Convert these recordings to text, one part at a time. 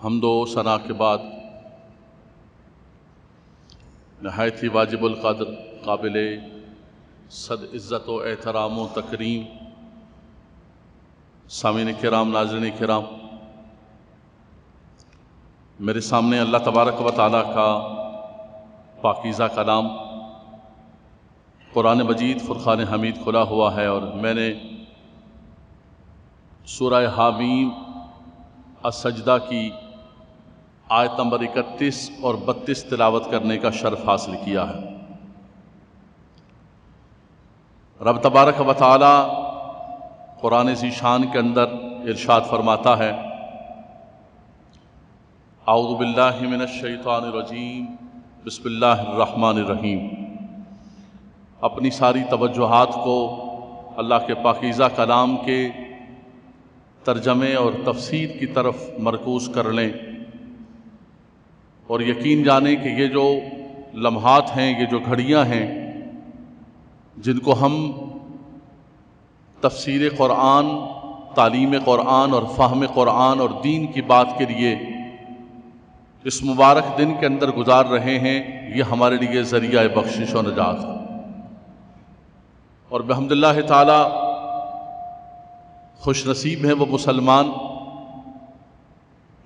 حمد و ثنا کے بعد نہایت ہی واجب القدر قابل صد عزت و احترام و تکریم سامعین کرام، ناظرین کرام، میرے سامنے اللہ تبارک و تعالیٰ کا پاکیزہ کلام قرآن مجید فرقان حمید کھلا ہوا ہے، اور میں نے سورہ حامیم السجدہ کی آیت نمبر 31 اور 32 تلاوت کرنے کا شرف حاصل کیا ہے۔ رب تبارک و تعالی قرآن ذی شان کے اندر ارشاد فرماتا ہے، اعوذ باللہ من الشیطان الرجیم، بسم اللہ الرحمن الرحیم۔ اپنی ساری توجہات کو اللہ کے پاکیزہ کلام کے ترجمے اور تفسیر کی طرف مرکوز کر لیں، اور یقین جانیں کہ یہ جو لمحات ہیں، یہ جو گھڑیاں ہیں جن کو ہم تفسیر قرآن، تعلیم قرآن اور فہم قرآن اور دین کی بات کے لیے اس مبارک دن کے اندر گزار رہے ہیں، یہ ہمارے لیے ذریعہ بخشش و نجات ہے۔ اور بحمد اللہ تعالی خوش نصیب ہیں وہ مسلمان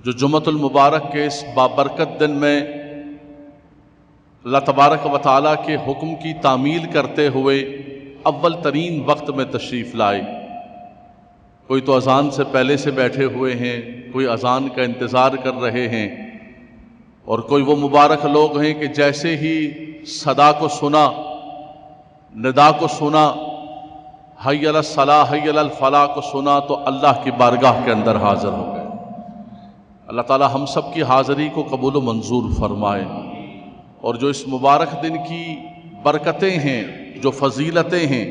جو جمعۃ المبارک کے اس بابرکت دن میں اللہ تبارک و تعالیٰ کے حکم کی تعمیل کرتے ہوئے اول ترین وقت میں تشریف لائے۔ کوئی تو اذان سے پہلے سے بیٹھے ہوئے ہیں، کوئی اذان کا انتظار کر رہے ہیں، اور کوئی وہ مبارک لوگ ہیں کہ جیسے ہی صدا کو سنا، ندا کو سنا، حی علی الصلاۃ حی علی الفلاح کو سنا، تو اللہ کی بارگاہ کے اندر حاضر ہو گئے۔ اللہ تعالی ہم سب کی حاضری کو قبول و منظور فرمائے، اور جو اس مبارک دن کی برکتیں ہیں، جو فضیلتیں ہیں،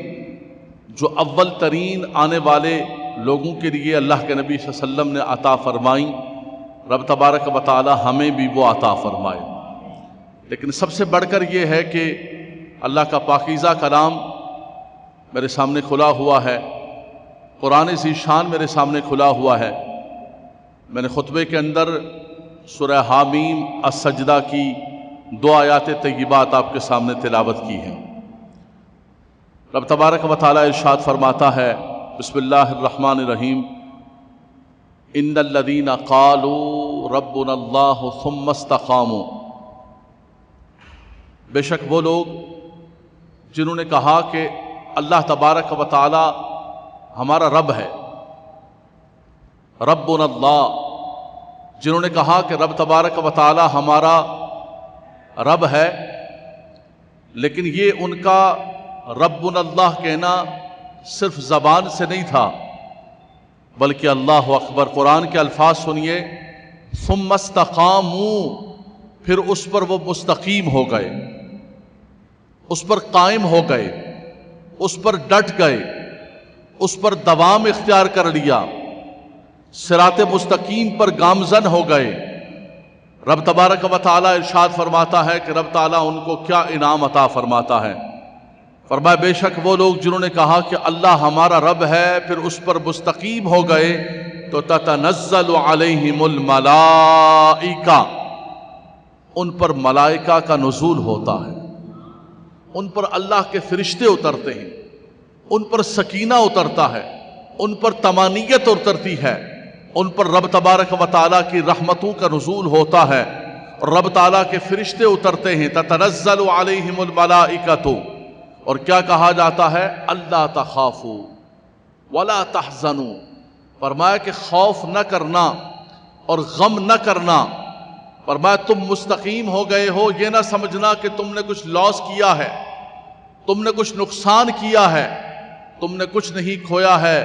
جو اول ترین آنے والے لوگوں کے لیے اللہ کے نبی صلی اللہ علیہ وسلم نے عطا فرمائیں، رب تبارک و تعالی ہمیں بھی وہ عطا فرمائے۔ لیکن سب سے بڑھ کر یہ ہے کہ اللہ کا پاکیزہ کلام میرے سامنے کھلا ہوا ہے، قرآن ذی شان میرے سامنے کھلا ہوا ہے۔ میں نے خطبے کے اندر سورہ حامیم السجدہ کی 2 آیات طیبات آپ کے سامنے تلاوت کی ہیں۔ رب تبارک و تعالی ارشاد فرماتا ہے، بسم اللہ الرحمن الرحیم، ان الذین قالوا ربنا اللہ ثم استقاموا، بے شک وہ لوگ جنہوں نے کہا کہ اللہ تبارک و تعالی ہمارا رب ہے، ربنا اللہ، جنہوں نے کہا کہ رب تبارک و تعالی ہمارا رب ہے، لیکن یہ ان کا ربنا اللہ کہنا صرف زبان سے نہیں تھا، بلکہ اللہ اکبر، قرآن کے الفاظ سنیے، ثم استقاموا، پھر اس پر وہ مستقیم ہو گئے، اس پر قائم ہو گئے، اس پر ڈٹ گئے، اس پر دوام اختیار کر لیا، صراط مستقیم پر گامزن ہو گئے۔ رب تبارک و تعالی ارشاد فرماتا ہے کہ رب تعالیٰ ان کو کیا انعام عطا فرماتا ہے۔ فرمایا بے شک وہ لوگ جنہوں نے کہا کہ اللہ ہمارا رب ہے، پھر اس پر مستقیم ہو گئے، تو تتنزل علیہم الملائکہ، ان پر ملائکہ کا نزول ہوتا ہے، ان پر اللہ کے فرشتے اترتے ہیں، ان پر سکینہ اترتا ہے، ان پر طمانینت اترتی ہے، ان پر رب تبارک و تعالیٰ کی رحمتوں کا نزول ہوتا ہے، اور رب تعالیٰ کے فرشتے اترتے ہیں، تتنزل علیہم الملائکۃ، اور کیا کہا جاتا ہے، اللہ تخافوا ولا تحزنوا، فرمایا کہ خوف نہ کرنا اور غم نہ کرنا، فرمایا تم مستقیم ہو گئے ہو، یہ نہ سمجھنا کہ تم نے کچھ لاس کیا ہے، تم نے کچھ نقصان کیا ہے، تم نے کچھ نہیں کھویا ہے،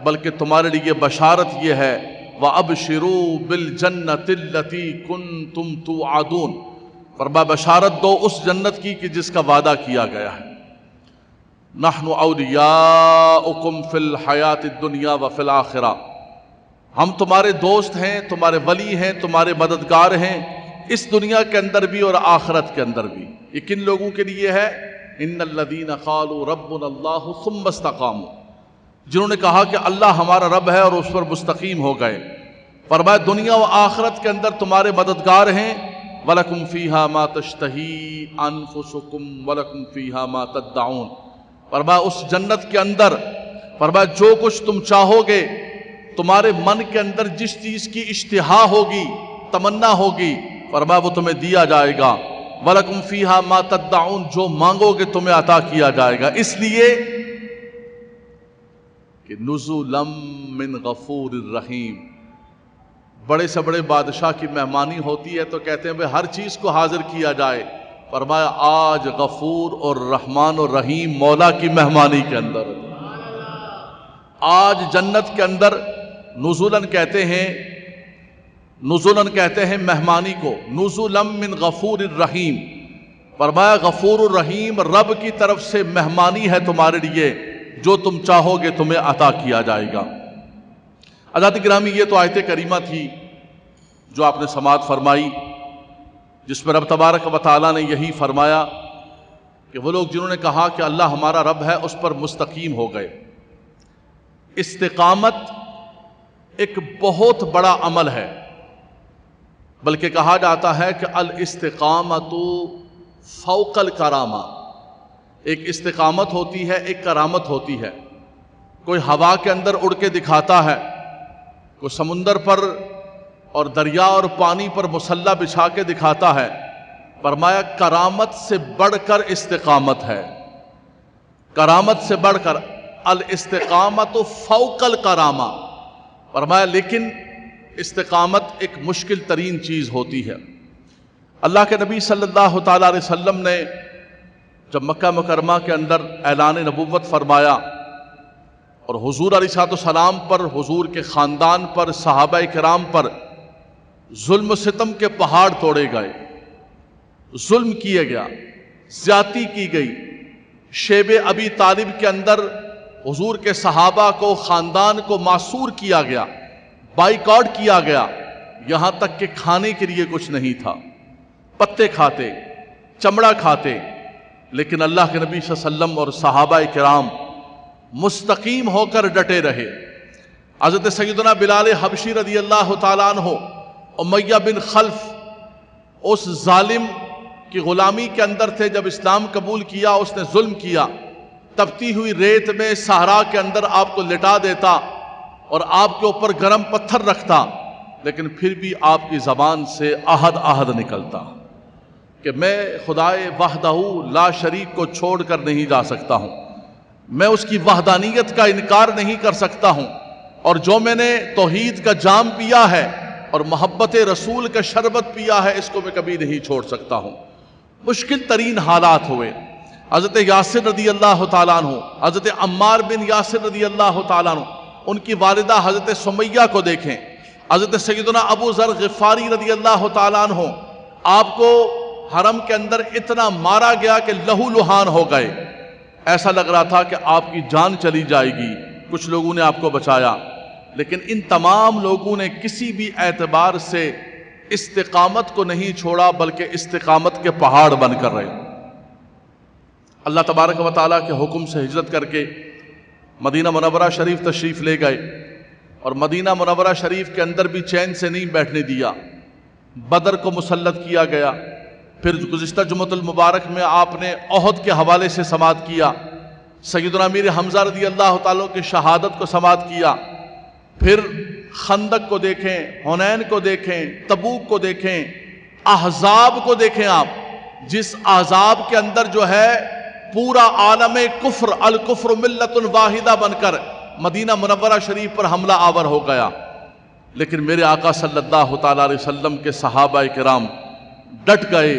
بلکہ تمہارے لیے بشارت یہ ہے، وَأَبْشِرُوا بِالْجَنَّةِ الَّتِي كُنْتُمْ تُوعَدُونَ، فرمایا بشارت دو اس جنت کی کہ جس کا وعدہ کیا گیا ہے۔ نحن اولیاؤکم فی الحیات الدنیا وفی الآخرہ، ہم تمہارے دوست ہیں، تمہارے ولی ہیں، تمہارے مددگار ہیں، اس دنیا کے اندر بھی اور آخرت کے اندر بھی۔ یہ کن لوگوں کے لیے ہے؟ ان الذین قالوا ربنا اللہ ثم استقاموا، جنہوں نے کہا کہ اللہ ہمارا رب ہے اور اس پر مستقیم ہو گئے۔ فرمایا دنیا و آخرت کے اندر تمہارے مددگار ہیں، وَلَكُمْ فِيهَا مَا تَشْتَهِي أَنفُسُكُمْ وَلَكُمْ فِيهَا مَا تَدَّعُونَ۔ فرمایا اس جنت کے اندر، فرمایا جو کچھ تم چاہو گے، تمہارے من کے اندر جس چیز کی اشتہا ہوگی، تمنا ہوگی، فرمایا وہ تمہیں دیا جائے گا۔ وَلَكُمْ فِيهَا مَا تَدَّعُونَ، جو مانگو گے تمہیں عطا کیا جائے گا، اس لیے کہ نُزُلًا مِّن غَفُورٍ رَحِيمٍ۔ بڑے سے بڑے بادشاہ کی مہمانی ہوتی ہے تو کہتے ہیں بھئی ہر چیز کو حاضر کیا جائے، فرمایا آج غفور اور رحمان اور رحیم مولا کی مہمانی کے اندر، آج جنت کے اندر نزولاً کہتے ہیں، نزولاً کہتے ہیں مہمانی کو، نزولاً من غفور الرحیم، فرمایا غفور الرحیم رب کی طرف سے مہمانی ہے تمہارے لیے، جو تم چاہو گے تمہیں عطا کیا جائے گا۔ حضرات گرامی، یہ تو آیت کریمہ تھی جو آپ نے سماعت فرمائی، جس میں رب تبارک و تعالیٰ نے یہی فرمایا کہ وہ لوگ جنہوں نے کہا کہ اللہ ہمارا رب ہے اس پر مستقیم ہو گئے۔ استقامت ایک بہت بڑا عمل ہے، بلکہ کہا جاتا ہے کہ الاستقامت فوق الکرامہ، ایک استقامت ہوتی ہے، ایک کرامت ہوتی ہے۔ کوئی ہوا کے اندر اڑ کے دکھاتا ہے، کوئی سمندر پر اور دریا اور پانی پر مسلح بچھا کے دکھاتا ہے، فرمایا کرامت سے بڑھ کر استقامت ہے، کرامت سے بڑھ کر الاستقامت فوق الکرامہ، فرمایا لیکن استقامت ایک مشکل ترین چیز ہوتی ہے۔ اللہ کے نبی صلی اللہ تعالیٰ علیہ وسلم نے جب مکہ مکرمہ کے اندر اعلان نبوت فرمایا اور حضور علیہ السلام پر، حضور کے خاندان پر، صحابہ کرام پر ظلم و ستم کے پہاڑ توڑے گئے، ظلم کیا گیا، زیادتی کی گئی، شیب ابی طالب کے اندر حضور کے صحابہ کو، خاندان کو معصور کیا گیا، بائیکاٹ کیا گیا، یہاں تک کہ کھانے کے لیے کچھ نہیں تھا، پتے کھاتے، چمڑا کھاتے، لیکن اللہ کے نبی صلی اللہ علیہ وسلم اور صحابہ کرام مستقیم ہو کر ڈٹے رہے۔ حضرت سیدنا بلال حبشی رضی اللہ تعالیٰ عنہ امیہ بن خلف اس ظالم کی غلامی کے اندر تھے، جب اسلام قبول کیا اس نے ظلم کیا، تپتی ہوئی ریت میں صحرا کے اندر آپ کو لٹا دیتا اور آپ کے اوپر گرم پتھر رکھتا، لیکن پھر بھی آپ کی زبان سے عہد نکلتا کہ میں خدائے وحدہ لا شریک کو چھوڑ کر نہیں جا سکتا ہوں، میں اس کی وحدانیت کا انکار نہیں کر سکتا ہوں، اور جو میں نے توحید کا جام پیا ہے اور محبت رسول کا شربت پیا ہے اس کو میں کبھی نہیں چھوڑ سکتا ہوں۔ مشکل ترین حالات ہوئے، حضرت یاسر رضی اللہ تعالیٰ عنہ، حضرت عمار بن یاسر رضی اللہ تعالیٰ عنہ، ان کی والدہ حضرت سمیہ کو دیکھیں، حضرت سیدنا ابو ذر غفاری رضی اللہ تعالیٰ عنہ، آپ کو حرم کے اندر اتنا مارا گیا کہ لہو لہان ہو گئے، ایسا لگ رہا تھا کہ آپ کی جان چلی جائے گی، کچھ لوگوں نے آپ کو بچایا، لیکن ان تمام لوگوں نے کسی بھی اعتبار سے استقامت کو نہیں چھوڑا، بلکہ استقامت کے پہاڑ بن کر رہے۔ اللہ تبارک و تعالیٰ کے حکم سے ہجرت کر کے مدینہ منورہ شریف تشریف لے گئے، اور مدینہ منورہ شریف کے اندر بھی چین سے نہیں بیٹھنے دیا، بدر کو مسلط کیا گیا، پھر گزشتہ جمعۃ المبارک میں آپ نے احد کے حوالے سے سماعت کیا، سیدنا امیر حمزہ رضی اللہ تعالیٰ کی شہادت کو سماعت کیا، پھر خندق کو دیکھیں، حنین کو دیکھیں، تبوک کو دیکھیں، احزاب کو دیکھیں آپ، جس احزاب کے اندر جو ہے پورا عالم کفر، الکفر ملت واحدہ بن کر مدینہ منورہ شریف پر حملہ آور ہو گیا، لیکن میرے آقا صلی اللہ تعالیٰ علیہ وسلم کے صحابہ کرام ڈٹ گئے،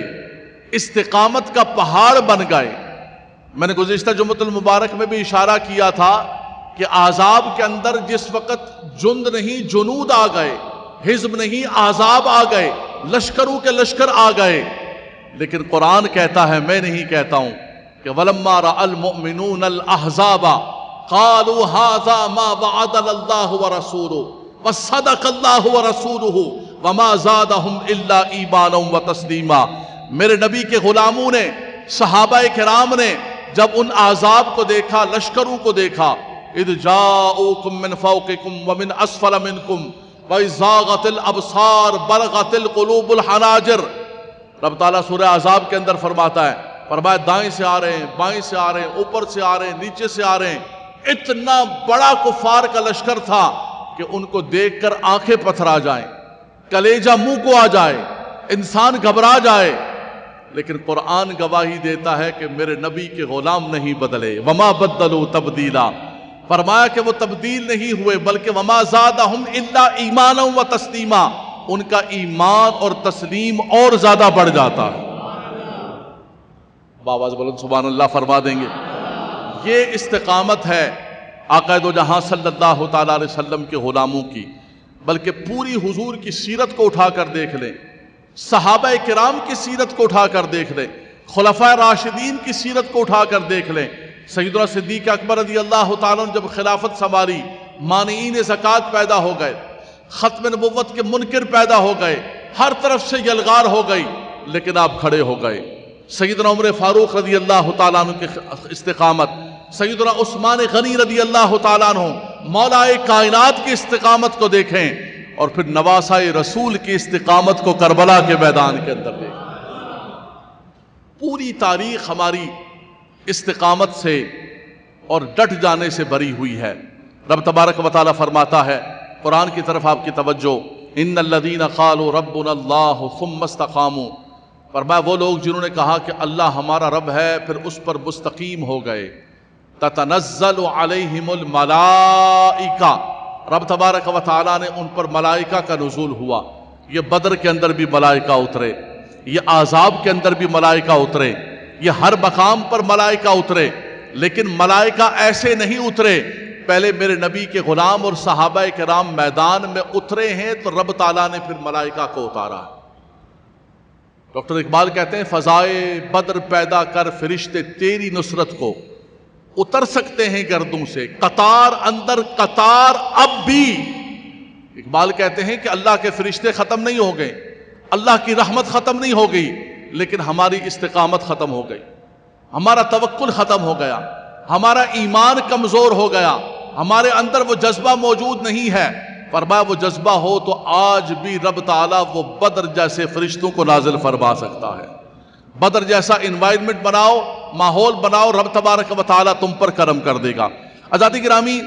استقامت کا پہاڑ بن گئے۔ میں نے گزشتہ جمعۃ المبارک میں بھی اشارہ کیا تھا کہ احزاب کے اندر جس وقت جند نہیں جنود آ گئے، حزب نہیں احزاب آ گئے، لشکروں کے لشکر آ گئے، لیکن قرآن کہتا ہے، میں نہیں کہتا ہوں، کہ وَلَمَّا رَأَى الْمُؤْمِنُونَ الْأَحْزَابَ قَالُوا هَذَا مَا وَعَدَنَا اللَّهُ وَرَسُولُهُ وَصَدَقَ اللَّهُ وَرَسُولُهُ وَمَا زَادَهُمْ إِلَّا إِيمَانًا وَتَسْلِيمًا۔ میرے نبی کے غلاموں نے، صحابہ کرام نے جب ان احزاب کو دیکھا، لشکروں کو دیکھا، اِذْ جَاءُوكُم مِّن فَوْقِكُمْ وَمِنْ أَسْفَلَ مِنْكُمْ وَإِذْ زَاغَتِ الْأَبْصَارُ بَلَغَتِ الْقُلُوبُ الْحَنَاجِرَ۔ رب تعالیٰ سورہ احزاب کے اندر فرماتا ہے، فرمایا دائیں سے آ رہے ہیں، بائیں سے آ رہے ہیں، اوپر سے آ رہے ہیں، نیچے سے آ رہے ہیں۔ اتنا بڑا کفار کا لشکر تھا کہ ان کو دیکھ کر آنکھیں پتھرا جائیں، کلیجہ منہ کو آ جائے، انسان گھبرا جائے، لیکن قرآن گواہی دیتا ہے کہ میرے نبی کے غلام نہیں بدلے۔ وما بدلوا تبدیلا، فرمایا کہ وہ تبدیل نہیں ہوئے، بلکہ وما زادہم الا ایمانا و تسلیما، ان کا ایمان اور تسلیم اور زیادہ بڑھ جاتا ہے۔ بآواز بلند سبحان اللہ فرما دیں گے۔ یہ استقامت ہے آقا دو جہاں صلی اللہ تعالیٰ علیہ وسلم کے غلاموں کی، بلکہ پوری حضور کی سیرت کو اٹھا کر دیکھ لیں، صحابہ کرام کی سیرت کو اٹھا کر دیکھ لیں، خلفائے راشدین کی سیرت کو اٹھا کر دیکھ لیں۔ سیدنا صدیق اکبر رضی اللہ تعالیٰ نے جب خلافت سنبھالی، مانعین زکوٰۃ پیدا ہو گئے، ختم نبوت کے منکر پیدا ہو گئے، ہر طرف سے یلغار ہو گئی، لیکن آپ کھڑے ہو گئے۔ سیدنا عمر فاروق رضی اللہ تعالیٰ عنہ کی استقامت، سیدنا عثمان غنی رضی اللہ تعالیٰ عنہ، مولا کائنات کی استقامت کو دیکھیں، اور پھر نواسۂ رسول کی استقامت کو کربلا کے میدان کے اندر دیکھیں۔ پوری تاریخ ہماری استقامت سے اور ڈٹ جانے سے بری ہوئی ہے۔ رب تبارک و تعالیٰ فرماتا ہے، قرآن کی طرف آپ کی توجہ، ان الذین قالوا ربنا اللہ ثم استقاموا، فرمایا وہ لوگ جنہوں نے کہا کہ اللہ ہمارا رب ہے پھر اس پر مستقیم ہو گئے، تتنزل علیہم الملائکہ، رب تبارک و تعالیٰ نے ان پر ملائکہ کا نزول ہوا۔ یہ بدر کے اندر بھی ملائکہ اترے، یہ احزاب کے اندر بھی ملائکہ اترے، یہ ہر مقام پر ملائکہ اترے، لیکن ملائکہ ایسے نہیں اترے۔ پہلے میرے نبی کے غلام اور صحابہ کرام میدان میں اترے ہیں تو رب تعالیٰ نے پھر ملائکہ کو اتارا۔ ڈاکٹر اقبال کہتے ہیں، فضائے بدر پیدا کر فرشتے تیری نصرت کو، اتر سکتے ہیں گردوں سے قطار اندر قطار اب بھی۔ اقبال کہتے ہیں کہ اللہ کے فرشتے ختم نہیں ہو گئے، اللہ کی رحمت ختم نہیں ہو گئی، لیکن ہماری استقامت ختم ہو گئی، ہمارا توکل ختم ہو گیا، ہمارا ایمان کمزور ہو گیا، ہمارے اندر وہ جذبہ موجود نہیں ہے۔ فرمایا وہ جذبہ ہو تو آج بھی رب تعالیٰ وہ بدر جیسے فرشتوں کو نازل فرما سکتا ہے۔ بدر جیسا انوائرمنٹ بناؤ، ماحول بناؤ، رب تبارک و تعالیٰ تم پر کرم کر دے گا۔ عزیزان گرامی،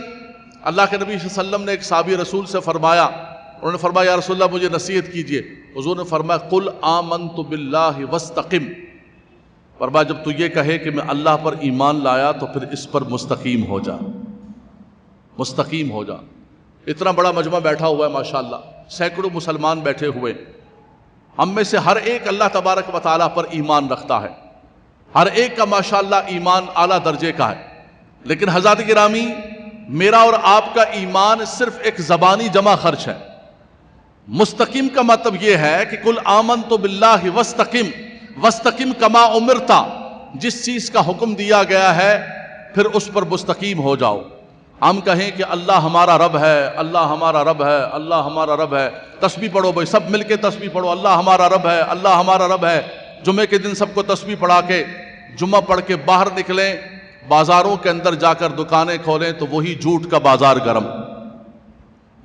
اللہ کے نبی صلی اللہ علیہ وسلم نے ایک صحابی رسول سے فرمایا، انہوں نے فرمایا یا رسول اللہ مجھے نصیحت کیجئے۔ حضور نے فرمایا قل آمنت باللہ واستقم، فرمایا جب تو یہ کہے کہ میں اللہ پر ایمان لایا تو پھر اس پر مستقیم ہو جا، مستقیم ہو جا۔ اتنا بڑا مجمع بیٹھا ہوا ہے ماشاءاللہ، سینکڑوں مسلمان بیٹھے ہوئے، ہم میں سے ہر ایک اللہ تبارک و تعالیٰ پر ایمان رکھتا ہے، ہر ایک کا ماشاءاللہ ایمان اعلیٰ درجے کا ہے، لیکن حضرات گرامی میرا اور آپ کا ایمان صرف ایک زبانی جمع خرچ ہے۔ مستقیم کا مطلب یہ ہے کہ قل آمنت باللہ واستقم، واستقم کما امرتا، جس چیز کا حکم دیا گیا ہے پھر اس پر مستقیم ہو جاؤ۔ ہم کہیں کہ اللہ ہمارا رب ہے، اللہ ہمارا رب ہے، اللہ ہمارا رب ہے، تسبیح پڑھو بھائی، سب مل کے تسبیح پڑھو، اللہ ہمارا رب ہے، اللہ ہمارا رب ہے۔ جمعے کے دن سب کو تسبیح پڑھا کے جمعہ پڑھ کے باہر نکلیں، بازاروں کے اندر جا کر دکانیں کھولیں تو وہی جھوٹ کا بازار گرم،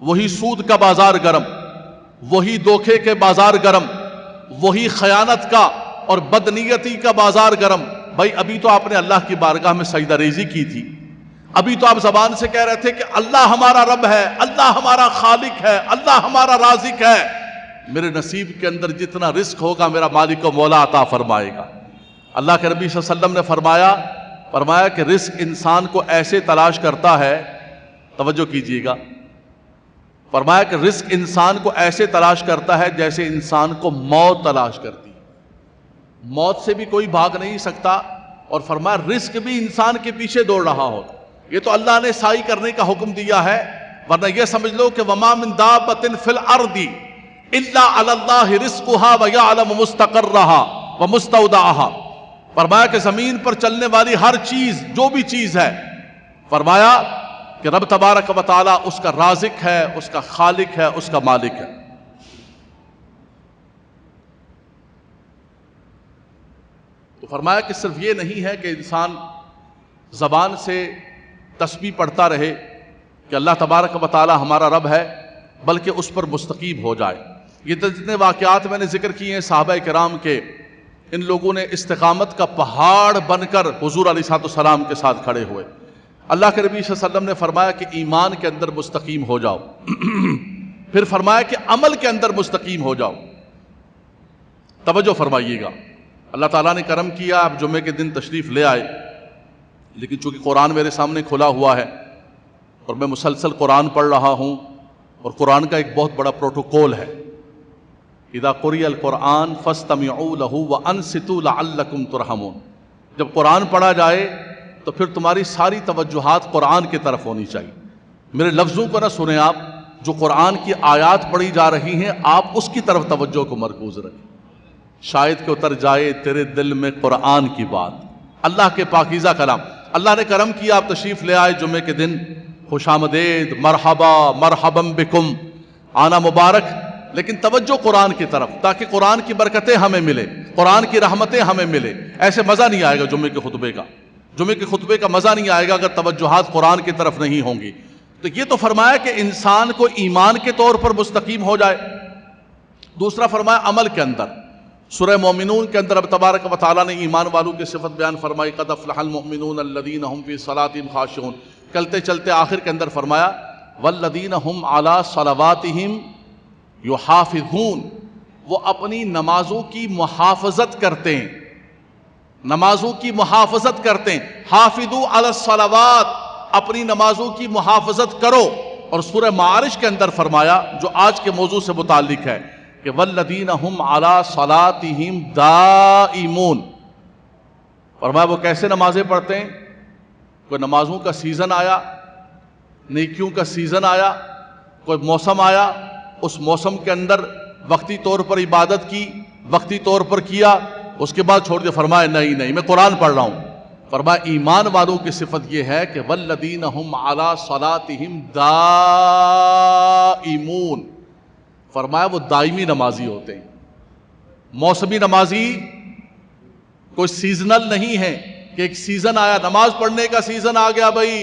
وہی سود کا بازار گرم، وہی دھوکے کے بازار گرم، وہی خیانت کا اور بدنیتی کا بازار گرم۔ بھائی ابھی تو آپ نے اللہ کی بارگاہ میں سجدہ ریزی کی تھی، ابھی تو آپ زبان سے کہہ رہے تھے کہ اللہ ہمارا رب ہے، اللہ ہمارا خالق ہے، اللہ ہمارا رازق ہے، میرے نصیب کے اندر جتنا رزق ہوگا میرا مالک و مولا عطا فرمائے گا۔ اللہ کے نبی صلی اللہ علیہ وسلم نے فرمایا کہ رزق انسان کو ایسے تلاش کرتا ہے، توجہ کیجئے گا، فرمایا کہ رزق انسان کو ایسے تلاش کرتا ہے جیسے انسان کو موت تلاش کرتی ہے، موت سے بھی کوئی بھاگ نہیں سکتا، اور فرمایا رزق بھی انسان کے پیچھے دوڑ رہا ہوگا۔ یہ تو اللہ نے سعی کرنے کا حکم دیا ہے، ورنہ یہ سمجھ لو کہ وما من دابۃ فی الارض الا علی اللہ رزقها ویعلم مستقرها ومستودعها، فرمایا کہ زمین پر چلنے والی ہر چیز، جو بھی چیز ہے، فرمایا کہ رب تبارک و تعالیٰ اس کا رازق ہے، اس کا خالق ہے، اس کا مالک ہے۔ تو فرمایا کہ صرف یہ نہیں ہے کہ انسان زبان سے تسبیح پڑھتا رہے کہ اللہ تبارک و تعالیٰ ہمارا رب ہے، بلکہ اس پر مستقیم ہو جائے۔ یہ جتنے واقعات میں نے ذکر کیے ہیں صحابہ کرام کے، ان لوگوں نے استقامت کا پہاڑ بن کر حضور علیہ السلام کے ساتھ کھڑے ہوئے۔ اللہ کے نبی صلی اللہ علیہ وسلم نے فرمایا کہ ایمان کے اندر مستقیم ہو جاؤ، پھر فرمایا کہ عمل کے اندر مستقیم ہو جاؤ۔ توجہ فرمائیے گا، اللہ تعالیٰ نے کرم کیا، آپ جمعے کے دن تشریف لے آئے، لیکن چونکہ قرآن میرے سامنے کھلا ہوا ہے اور میں مسلسل قرآن پڑھ رہا ہوں، اور قرآن کا ایک بہت بڑا پروٹوکول ہے، اذا قرئ القرآن فاستمعوا له وانصتوا لعلکم ترحمون۔ جب قرآن پڑھا جائے تو پھر تمہاری ساری توجہات قرآن کی طرف ہونی چاہیے، میرے لفظوں کو نہ سنیں آپ، جو قرآن کی آیات پڑھی جا رہی ہیں آپ اس کی طرف توجہ کو مرکوز رکھیں، شاید کہ اتر جائے تیرے دل میں قرآن کی بات، اللہ کے پاکیزہ کلام۔ اللہ نے کرم کیا، آپ تشریف لے آئے جمعے کے دن، خوش آمدید، مرحبا مرحبا بکم، آنا مبارک، لیکن توجہ قرآن کی طرف، تاکہ قرآن کی برکتیں ہمیں ملے، قرآن کی رحمتیں ہمیں ملے۔ ایسے مزہ نہیں آئے گا جمعے کے خطبے کا، جمعے کے خطبے کا مزہ نہیں آئے گا اگر توجہات قرآن کی طرف نہیں ہوں گی۔ تو یہ تو فرمایا کہ انسان کو ایمان کے طور پر مستقیم ہو جائے، دوسرا فرمایا عمل کے اندر۔ سورہ مومنون کے اندر اب تبارک و تعالیٰ نے ایمان والوں کی صفت بیان فرمائی، قد افلح المؤمنون الذین هم فی صلاتهم خاشعون، چلتے چلتے آخر کے اندر فرمایا والذین هم علی صلواتهم یحافظون، وہ اپنی نمازوں کی محافظت کرتے ہیں، نمازوں کی محافظت کرتے ہیں، حافظوا علی الصلوات، اپنی نمازوں کی محافظت کرو۔ اور سورہ معارج کے اندر فرمایا جو آج کے موضوع سے متعلق ہے کہ والذین هم علی صلاتهم دائمون، فرمایا وہ کیسے نمازیں پڑھتے ہیں؟ کوئی نمازوں کا سیزن آیا، نیکیوں کا سیزن آیا، کوئی موسم آیا، اس موسم کے اندر وقتی طور پر عبادت کی، وقتی طور پر کیا، اس کے بعد چھوڑ دیا، فرمایا نہیں نہیں میں قرآن پڑھ رہا ہوں۔ فرمایا ایمان والوں کی صفت یہ ہے کہ والذین هم علی صلاتهم دائمون، فرمایا وہ دائمی نمازی ہوتے ہیں، موسمی نمازی کوئی سیزنل نہیں ہے کہ ایک سیزن آیا، نماز پڑھنے کا سیزن آ گیا، بھائی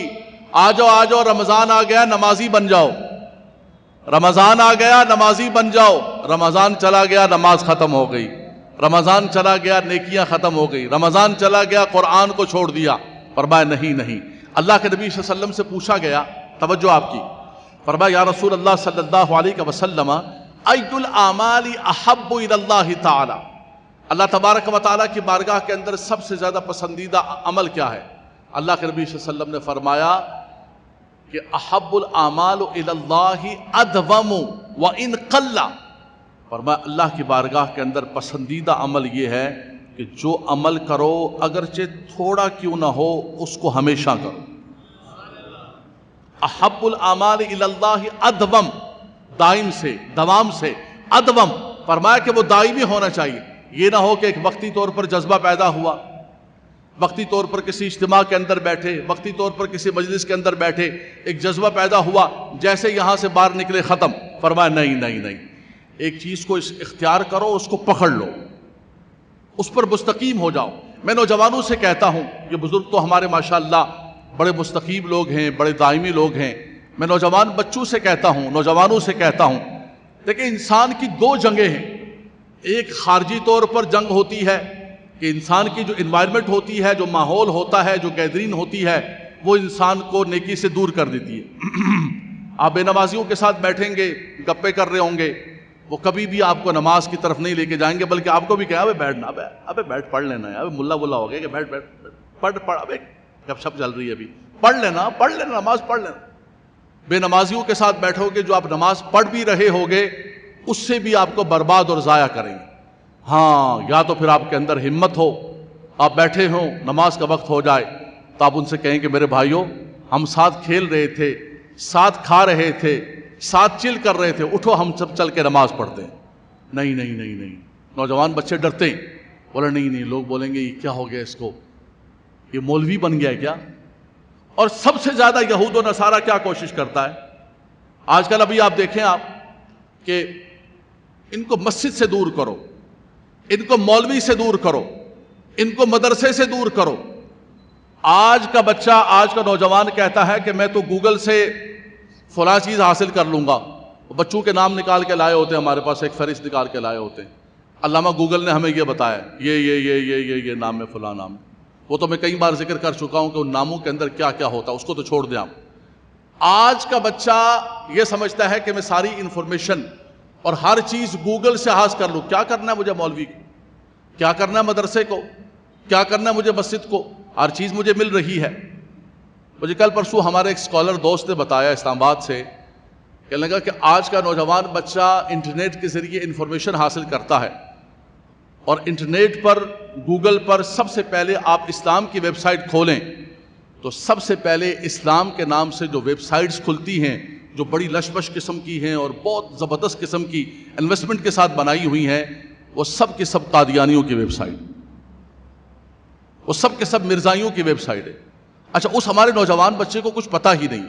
آ جاؤ رمضان آ گیا نمازی بن جاؤ، رمضان آ گیا نمازی بن جاؤ، رمضان چلا گیا نماز ختم ہو گئی، رمضان چلا گیا نیکیاں ختم ہو گئی، رمضان چلا گیا قرآن کو چھوڑ دیا۔ فرمایا نہیں نہیں، اللہ کے نبی صلی اللہ علیہ وسلم سے پوچھا گیا، توجہ آپ کی، فرمایا یا رسول اللہ صلی اللہ علیہ وسلم ای الاعمال احب الی اللہ تعالی، اللہ تبارک و تعالیٰ کی بارگاہ کے اندر سب سے زیادہ پسندیدہ عمل کیا ہے؟ اللہ کے نبی صلی اللہ علیہ وسلم نے فرمایا کہ احب الاعمال الی اللہ ادوم وان قل، فرمایا اللہ کی بارگاہ کے اندر پسندیدہ عمل یہ ہے کہ جو عمل کرو اگرچہ تھوڑا کیوں نہ ہو اس کو ہمیشہ کرو۔ احب الاعمال الی اللہ ادوم، دائم سے، دوام سے، ادوم، فرمایا کہ وہ دائمی ہونا چاہیے، یہ نہ ہو کہ ایک وقتی طور پر جذبہ پیدا ہوا، وقتی طور پر کسی اجتماع کے اندر بیٹھے، وقتی طور پر کسی مجلس کے اندر بیٹھے، ایک جذبہ پیدا ہوا، جیسے یہاں سے باہر نکلے ختم۔ فرمایا نہیں نہیں نہیں، ایک چیز کو اختیار کرو، اس کو پکڑ لو، اس پر مستقیم ہو جاؤ۔ میں نوجوانوں سے کہتا ہوں، یہ بزرگ تو ہمارے ماشاءاللہ بڑے مستقیم لوگ ہیں، بڑے دائمی لوگ ہیں، میں نوجوان بچوں سے کہتا ہوں، نوجوانوں سے کہتا ہوں، دیکھیں انسان کی دو جنگیں ہیں، ایک خارجی طور پر جنگ ہوتی ہے کہ انسان کی جو انوائرمنٹ ہوتی ہے، جو ماحول ہوتا ہے، جو گیدرین ہوتی ہے، وہ انسان کو نیکی سے دور کر دیتی ہے۔ آپ بے نمازیوں کے ساتھ بیٹھیں گے، گپے کر رہے ہوں گے، وہ کبھی بھی آپ کو نماز کی طرف نہیں لے کے جائیں گے، بلکہ آپ کو بھی کہا ابے بیٹھنا، ابے بیٹھ پڑھ لینا ہے، ابے ملا ہو گیا کہ بیٹھ پڑھ ابے گپ شپ چل رہی ہے، ابھی پڑھ لینا نماز پڑھ لینا۔ بے نمازیوں کے ساتھ بیٹھو گے، جو آپ نماز پڑھ بھی رہے ہوگے اس سے بھی آپ کو برباد اور ضائع کریں گے۔ ہاں، یا تو پھر آپ کے اندر ہمت ہو، آپ بیٹھے ہوں، نماز کا وقت ہو جائے تو آپ ان سے کہیں کہ میرے بھائیوں، ہم ساتھ کھیل رہے تھے، ساتھ کھا رہے تھے، ساتھ چل کر رہے تھے، اٹھو ہم سب چل کے نماز پڑھتے ہیں۔ نہیں نہیں نہیں نہیں، نوجوان بچے ڈرتے ہیں، بولے نہیں نہیں، لوگ بولیں گے یہ کیا ہو گیا اس کو، یہ مولوی بن گیا کیا؟ اور سب سے زیادہ یہود و نصارہ کیا کوشش کرتا ہے آج کل؟ ابھی آپ دیکھیں آپ کہ ان کو مسجد سے دور کرو، ان کو مولوی سے دور کرو، ان کو مدرسے سے دور کرو۔ آج کا بچہ، آج کا نوجوان کہتا ہے کہ میں تو گوگل سے فلاں چیز حاصل کر لوں گا، بچوں کے نام نکال کے لائے ہوتے ہیں ہمارے پاس، ایک فہرست نکال کے لائے ہوتے ہیں، علامہ گوگل نے ہمیں یہ بتایا یہ نام ہے، فلاں نام ہے۔ وہ تو میں کئی بار ذکر کر چکا ہوں کہ ان ناموں کے اندر کیا کیا ہوتا ہے، اس کو تو چھوڑ دیں آپ۔ آج کا بچہ یہ سمجھتا ہے کہ میں ساری انفارمیشن اور ہر چیز گوگل سے حاصل کر لوں۔ کیا کرنا ہے مجھے مولوی کو، کیا کرنا ہے مدرسے کو، کیا کرنا ہے مجھے مسجد کو، ہر چیز مجھے مل رہی ہے۔ مجھے کل پرسوں ہمارے ایک اسکالر دوست نے بتایا اسلام آباد سے، کہنے لگا کہ آج کا نوجوان بچہ انٹرنیٹ کے ذریعے انفارمیشن حاصل کرتا ہے، اور انٹرنیٹ پر گوگل پر سب سے پہلے آپ اسلام کی ویب سائٹ کھولیں تو سب سے پہلے اسلام کے نام سے جو ویب سائٹس کھلتی ہیں، جو بڑی لشپش قسم کی ہیں اور بہت زبردست قسم کی انویسٹمنٹ کے ساتھ بنائی ہوئی ہیں، وہ سب کے سب قادیانیوں کی ویب سائٹ، وہ سب کے سب مرزائیوں کی ویب سائٹ ہے۔ اچھا، اس ہمارے نوجوان بچے کو کچھ پتہ ہی نہیں،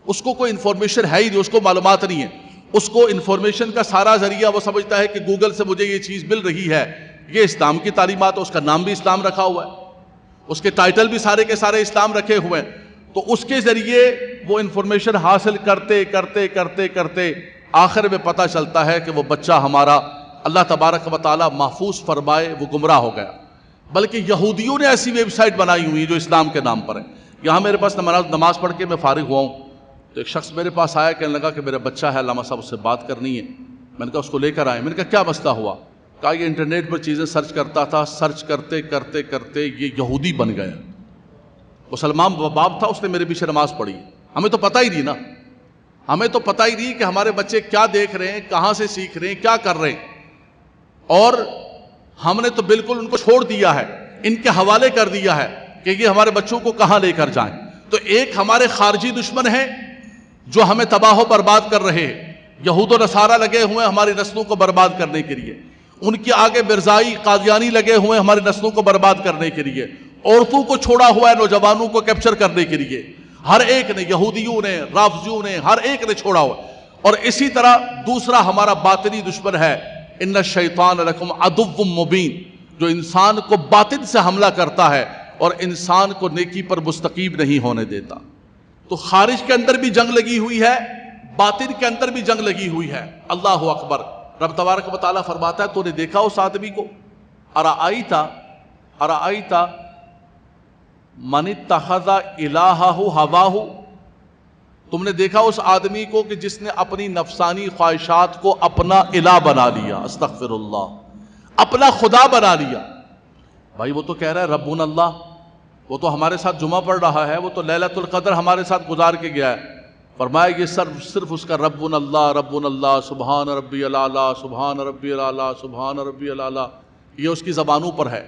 اس کو کوئی انفارمیشن ہے ہی نہیں، اس کو معلومات نہیں ہے۔ اس کو انفارمیشن کا سارا ذریعہ وہ سمجھتا ہے کہ گوگل سے مجھے یہ چیز مل رہی ہے، یہ اسلام کی تعلیمات ہے، اس کا نام بھی اسلام رکھا ہوا ہے، اس کے ٹائٹل بھی سارے کے سارے اسلام رکھے ہوئے ہیں، تو اس کے ذریعے وہ انفارمیشن حاصل کرتے کرتے کرتے کرتے آخر میں پتہ چلتا ہے کہ وہ بچہ ہمارا اللہ تبارک و تعالیٰ محفوظ فرمائے وہ گمراہ ہو گیا۔ بلکہ یہودیوں نے ایسی ویب سائٹ بنائی ہوئی جو اسلام کے نام پر ہے۔ یہاں میرے پاس نماز پڑھ کے میں فارغ ہوا ہوں تو ایک شخص میرے پاس آیا، کہنے لگا کہ میرا بچہ ہے، علامہ صاحب اس سے بات کرنی ہے۔ میں نے کہا اس کو لے کر آئے۔ میں نے کہا کیا مسئلہ ہوا؟ کہا یہ انٹرنیٹ پر چیزیں سرچ کرتا تھا، سرچ کرتے کرتے کرتے یہ یہودی بن گیا۔ مسلمان باپ تھا، اس نے میرے پیچھے نماز پڑھی۔ ہمیں تو پتہ ہی نہیں نا، ہمیں تو پتہ ہی نہیں کہ ہمارے بچے کیا دیکھ رہے ہیں، کہاں سے سیکھ رہے ہیں، کیا کر رہے ہیں، اور ہم نے تو بالکل ان کو چھوڑ دیا ہے، ان کے حوالے کر دیا ہے کہ یہ ہمارے بچوں کو کہاں لے کر جائیں۔ تو ایک ہمارے خارجی دشمن ہیں جو ہمیں تباہ و برباد کر رہے ہیں، یہود و نصارہ لگے ہوئے ہیں ہماری نسلوں کو برباد کرنے کے لیے، ان کے آگے مرزائی قادیانی لگے ہوئے ہیں ہماری نسلوں کو برباد کرنے کے لیے، عورتوں کو چھوڑا ہوا ہے نوجوانوں کو کیپچر کرنے کے لیے، ہر ایک نے، یہودیوں نے، رافضیوں نے، ہر ایک نے چھوڑا ہوا۔ اور اسی طرح دوسرا ہمارا باطنی دشمن ہے، ان الشیطان لکم عدو مبین، جو انسان کو باطن سے حملہ کرتا ہے اور انسان کو نیکی پر مستقیم نہیں ہونے دیتا۔ تو خارج کے اندر بھی جنگ لگی ہوئی ہے، باطن کے اندر بھی جنگ لگی ہوئی ہے۔ اللہ اکبر۔ رب تبارک و تعالیٰ فرماتا ہے تو نے دیکھا اس آدمی کو، ارائیت من اتخذ الہہ ہواہ، تم نے دیکھا اس آدمی کو کہ جس نے اپنی نفسانی خواہشات کو اپنا الہ بنا لیا، استغفر اللہ، اپنا خدا بنا لیا۔ بھائی وہ تو کہہ رہا ہے ربنا اللہ، وہ تو ہمارے ساتھ جمعہ پڑھ رہا ہے، وہ تو لیلۃ القدر ہمارے ساتھ گزار کے گیا ہے۔ فرمایا یہ صرف اس کا ربنا اللہ، سبحان ربی الاعلیٰ، سبحان ربی الاعلیٰ، سبحان ربی الاعلیٰ، یہ اس کی زبانوں پر ہے۔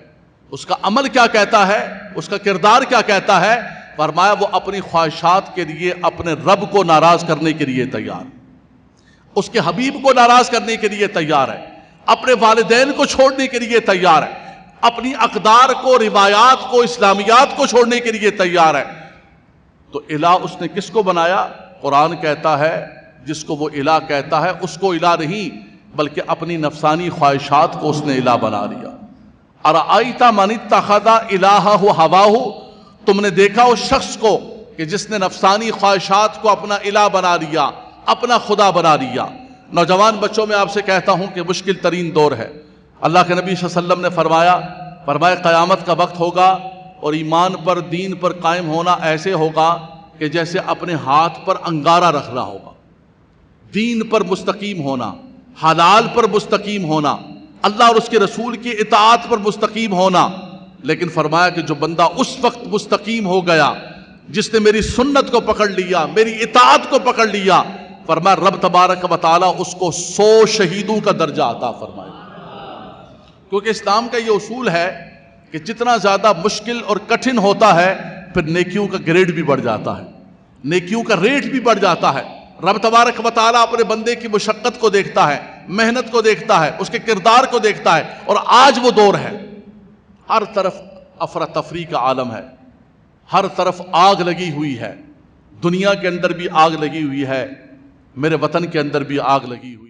اس کا عمل کیا کہتا ہے، اس کا کردار کیا کہتا ہے؟ فرمایا وہ اپنی خواہشات کے لیے اپنے رب کو ناراض کرنے کے لیے تیار، اس کے حبیب کو ناراض کرنے کے لیے تیار ہے، اپنے والدین کو چھوڑنے کے لیے تیار ہے، اپنی اقدار کو، روایات کو، اسلامیات کو چھوڑنے کے لیے تیار ہے۔ تو الہ اس نے کس کو بنایا؟ قرآن کہتا ہے جس کو وہ الہ کہتا ہے اس کو الہ نہیں، بلکہ اپنی نفسانی خواہشات کو اس نے الہ بنا لیا۔ ارائیت من اتخذ الہہ ہواہ، تم نے دیکھا اس شخص کو کہ جس نے نفسانی خواہشات کو اپنا الہ بنا لیا، اپنا خدا بنا لیا۔ نوجوان بچوں میں آپ سے کہتا ہوں کہ مشکل ترین دور ہے۔ اللہ کے نبی صلی اللہ علیہ وسلم نے فرمایا قیامت کا وقت ہوگا اور ایمان پر، دین پر قائم ہونا ایسے ہوگا کہ جیسے اپنے ہاتھ پر انگارہ رکھنا ہوگا۔ دین پر مستقیم ہونا، حلال پر مستقیم ہونا، اللہ اور اس کے رسول کی اطاعت پر مستقیم ہونا۔ لیکن فرمایا کہ جو بندہ اس وقت مستقیم ہو گیا جس نے میری سنت کو پکڑ لیا، میری اطاعت کو پکڑ لیا، فرمایا رب تبارک و تعالیٰ اس کو 100 شہیدوں کا درجہ عطا فرمائے۔ کیونکہ اسلام کا یہ اصول ہے کہ جتنا زیادہ مشکل اور کٹھن ہوتا ہے پھر نیکیوں کا گریڈ بھی بڑھ جاتا ہے، نیکیوں کا ریٹ بھی بڑھ جاتا ہے۔ رب تبارک و تعالیٰ اپنے بندے کی مشقت کو دیکھتا ہے، محنت کو دیکھتا ہے، اس کے کردار کو دیکھتا ہے۔ اور آج وہ دور ہے، ہر طرف افراتفری کا عالم ہے، ہر طرف آگ لگی ہوئی ہے، دنیا کے اندر بھی آگ لگی ہوئی ہے، میرے وطن کے اندر بھی آگ لگی ہوئی ہے۔